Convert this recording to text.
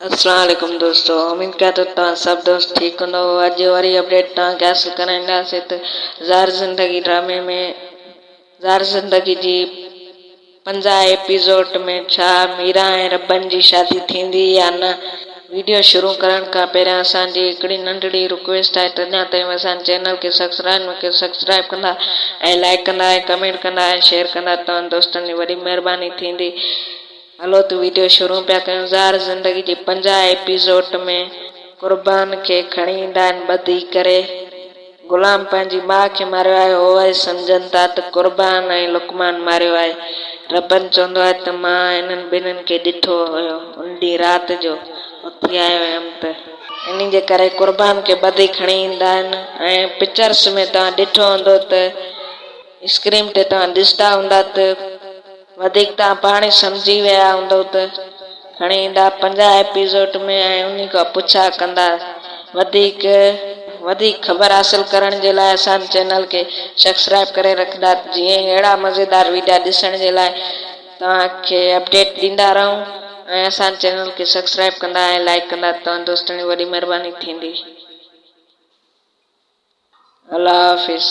अस्सलाम वालेकुम दोस्तों, उम्मीद करता हूं तव्हां सब दोस्त ठीक हूंदो। अॼु वरी अपडेट तव्हांखे हासिल कराईंदासीं त ज़ार ज़िंदगी ड्रामे में ज़ार ज़िंदगी जी 50 एपिसोड में छा मीरा ऐं रबन जी शादी थींदी या न। वीडियो शुरू करण खां पहिरियां असांजी हिकिड़ी नंढड़ी रिक्वेस्ट आहे त अञा ताईं असांजे चैनल खे सब्सक्राइब कंदा ऐं लाइक कंदा ऐं कमेंट कंदा ऐं शेयर कंदा तव्हां दोस्तनि जी वॾी महिरबानी थींदी। हलो त वीडियो शुरू पिया कयूं। ज़ार ज़िंदगी जी 50 एपिसोड में क़ुर्बान खे खणी ईंदा आहिनि ॿधी करे। ग़ुलाम पंहिंजी माउ खे मारियो आहे, उहे सम्झनि था त क़ुर्बान ऐं लुकमान मारियो आहे। रबन चवंदो आहे त मां इन्हनि ॿिन्हिनि खे ॾिठो हुयो, उन ॾींहुं राति जो उथी आयो हुयमि त इन जे करे क़ुर्बान खे ॿधी खणी ईंदा आहिनि। ऐं पिक्चर्स में तव्हां ॾिठो हूंदो त स्क्रीन ते तव्हां ॾिसंदा हूंदा त वधीक तव्हां पाण ई सम्झी विया हूंदव त खणी ईंदा 50 एपिसोड में ऐं उन खां पुछा कंदा। वधीक ख़बर हासिल करण जे लाइ असांजे चैनल खे सब्सक्राइब करे रखंदा, जीअं अहिड़ा मज़ेदार वीडियो ॾिसण जे लाइ तव्हांखे अपडेट ॾींदा रहूं। ऐं असांजे चैनल खे सब्सक्राइब कंदा ऐं लाइक कंदा तव्हां दोस्तनि जी वॾी महिरबानी थींदी। अल्लाह हाफ़िज़।